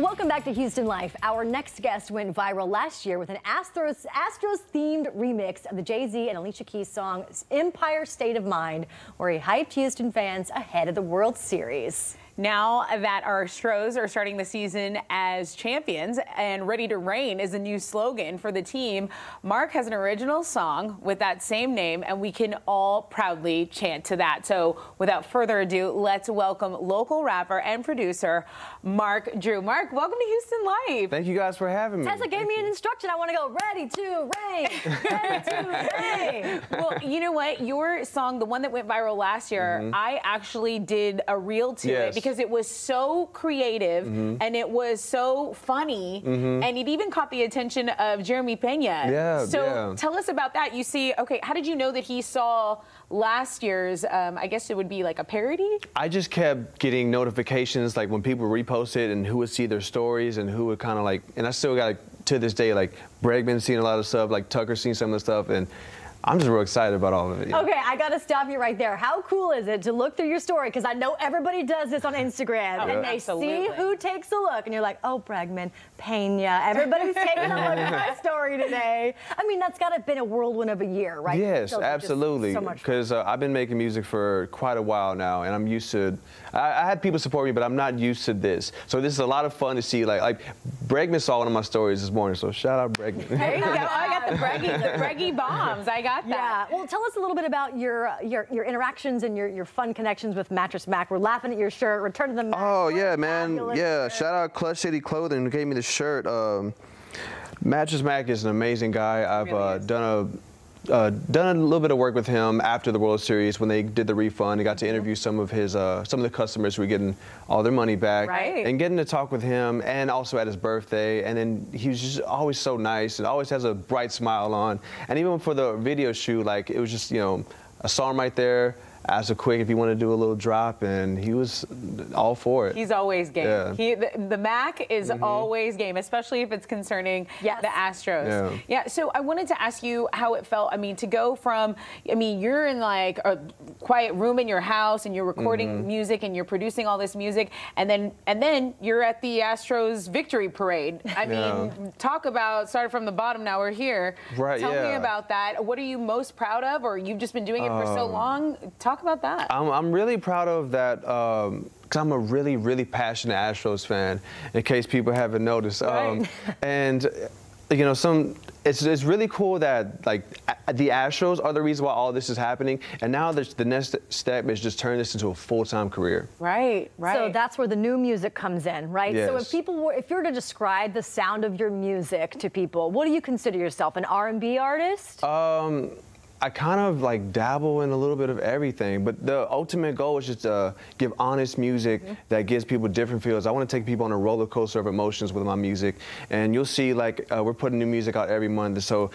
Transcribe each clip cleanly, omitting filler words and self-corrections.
Welcome back to Houston Life. Our next guest went viral last year with an Astros-themed remix of the Jay-Z and Alicia Keys song Empire State of Mind, where he hyped Houston fans ahead of the World Series. Now that our Stros are starting the season as champions and ready to reign is a new slogan for the team, Mark has an original song with that same name, and we can all proudly chant to that. So without further ado, let's welcome local rapper and producer Mark Drew. Mark, welcome to Houston Life. Thank you guys for having me. Tessa gave me an instruction. I want to go ready to reign, ready to reign. Well, you know what? Your song, the one that went viral last year, I actually did a reel to it because it was so creative and it was so funny and it even caught the attention of Jeremy Pena. So tell us about that. You see, okay, how did you know that he saw last year's, I guess it would be like a parody? I just kept getting notifications like when people repost it and who would see their stories and who would kind of like, and I still got to this day, like Bregman's seen a lot of stuff, like Tucker's seen some of the stuff, and I'm just real excited about all of it. Okay, I got to stop you right there. How cool is it to look through your story? Because I know everybody does this on Instagram. And they see who takes a look. And you're like, oh, Bregman, Pena. Everybody's taking a look at my story today. I mean, that's got to have been a whirlwind of a year, right? Yes, absolutely. Because I've been making music for quite a while now. And I'm used to, I had people support me, but I'm not used to this. So this is a lot of fun to see. Like Bregman saw one of my stories this morning. So shout out Bregman. There you go. I got the Breggy bombs. I got that. Yeah. Well, tell us a little bit about your interactions and your fun connections with Mattress Mac. We're laughing at your shirt. Return to the Mac. Oh yeah, man. Yeah. Shout out Clutch City Clothing who gave me the shirt. Mattress Mac is an amazing guy. I've done a little bit of work with him after the World Series when they did the refund. I got to interview some of the customers who were getting all their money back, and getting to talk with him, and also at his birthday. And then he was just always so nice and always has a bright smile on. And even for the video shoot, like it was just, you know, a song right there. Asked him quick if he wanted to do a little drop, and he was all for it. He's always game. Yeah. The Mac is always game, especially if it's concerning the Astros. Yeah. So I wanted to ask you how it felt. I mean, to go from, I mean, you're in like a quiet room in your house and you're recording music and you're producing all this music, and then you're at the Astros victory parade. I mean, talk about started from the bottom. Now we're here. Right. Tell me about that. What are you most proud of, or you've just been doing it for so long? Talk about that. I'm really proud of that because I'm a really, really passionate Astros fan, in case people haven't noticed. And you know, it's really cool that like the Astros are the reason why all this is happening, and now the next step is just turn this into a full-time career. Right. So that's where the new music comes in, right? Yes. So if you were to describe the sound of your music to people, what do you consider yourself, an R&B artist? I kind of like dabble in a little bit of everything, but the ultimate goal is just to give honest music that gives people different feels. I want to take people on a roller coaster of emotions with my music, and you'll see like we're putting new music out every month. So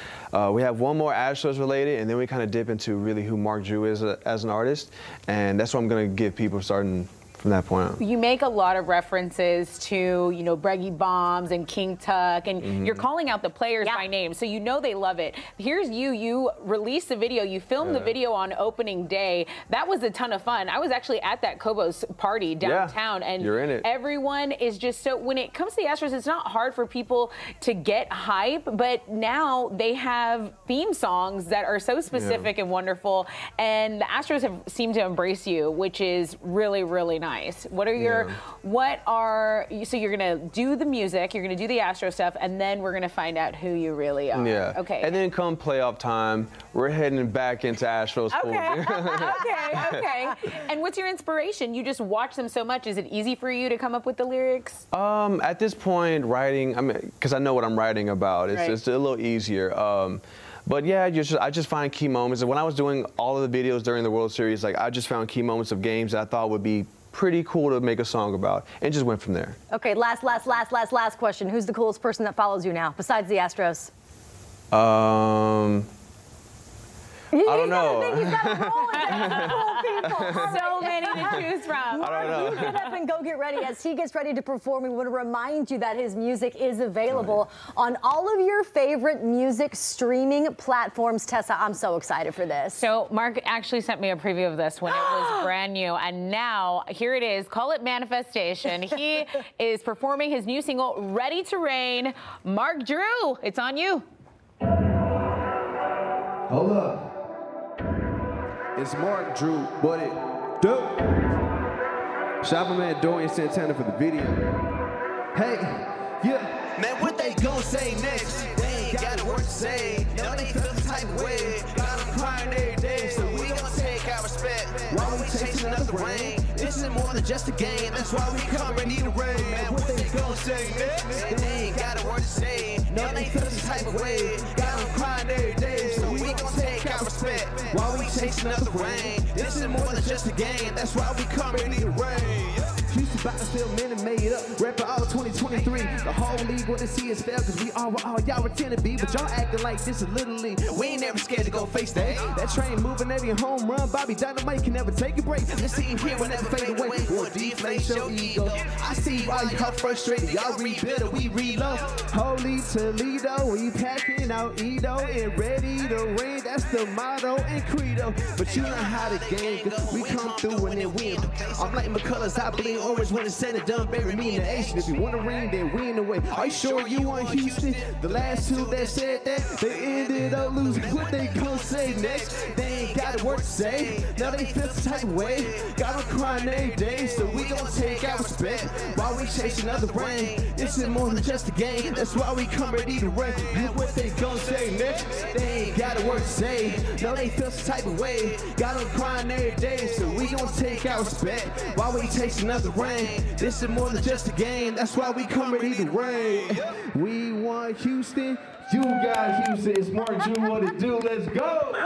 we have one more Astros related, and then we kind of dip into really who Mark Drew is as an artist, and that's what I'm going to give people starting from that point on. You make a lot of references to, you know, Breggy Bombs and King Tuck, and you're calling out the players by name, so you know they love it. Here's you released the video, you filmed the video on opening day. That was a ton of fun. I was actually at that Kobo's party downtown, and you're in it. Everyone is just so, when it comes to the Astros, it's not hard for people to get hype, but now they have theme songs that are so specific and wonderful, and the Astros have seemed to embrace you, which is really, really nice. What are your, so you're going to do the music, you're going to do the Astro stuff, and then we're going to find out who you really are. Yeah. Okay. And then come playoff time, we're heading back into Astros. Okay. And what's your inspiration? You just watch them so much. Is it easy for you to come up with the lyrics? At this point, writing, I mean, because I know what I'm writing about, it's a little easier. But yeah, I just find key moments. And when I was doing all of the videos during the World Series, like I just found key moments of games that I thought would be pretty cool to make a song about, and just went from there. Okay, last question. Who's the coolest person that follows you now, besides the Astros? I don't know. He's got a role with cool people. So many to choose from. I don't know. You get up and go get ready. As he gets ready to perform, we want to remind you that his music is available on all of your favorite music streaming platforms. Tessa, I'm so excited for this. So Mark actually sent me a preview of this when it was brand new, and now here it is. Call it manifestation. He is performing his new single, Ready to Rain. Mark Drew, it's on you. Hold up. It's Mark Drew, what it do? Shout out my man Dorian Santana for the video. Hey, yeah. Man, what they gon' say next? They ain't got a word to say. Now they feel the type of way. Got them crying every day, so we gon' take our respect. While we chasing another rain, this is more than just a game. That's why we come ready to rain. Man, what they gon' say next? They ain't got a word to say. Now they feel the type of way. Got them crying every day, so we gon' take our respect. While we chasing another rain, this is more than just a game. That's why we come ready to rain. Used to battlefield men and made up, rapping all 2023. The whole league wanna see us fail, cause we are what all y'all pretend to be. But y'all acting like this is Little League. We ain't never scared to go face that. That train moving every home run. Bobby Dynamite can never take a break. This team here will never fade away. Or deflate your ego. I see why y'all frustrated. Y'all rebuild it, we reload. Holy Toledo, we packing out Edo and ready to rain. That's the motto and credo. But you know how the game goes. We come through and then win. I'm lighting my colors, I bleed orange when it's said and done. Bury me in the Asian. If you want to ring, then win away. Are you sure you want Houston? The last two that said that, they ended up losing. What they gon' say next? They ain't got a word to say. Now they feel the type of way. Got them crying every day, so we gon' take our respect. While we chase another rain, this is more than just a game. That's why we come ready to rain. What they gon' say next? They ain't got a word to say. Now they feel the type of way. Got them crying every day, so we gon' take our respect. While we chase another rain, this is more than just a game. That's why we come ready to rain. We want Houston. You got Houston. It's Mark Drew. What it do? Let's go. Oh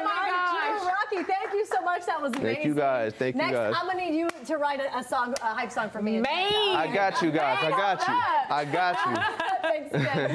my gosh. Rocky, thank you so much. That was amazing. Thank you guys. Thank you guys. Next, I'm gonna need you to write a song, a hype song for me. Man. I got you guys. I got you. I got you. Thanks, guys.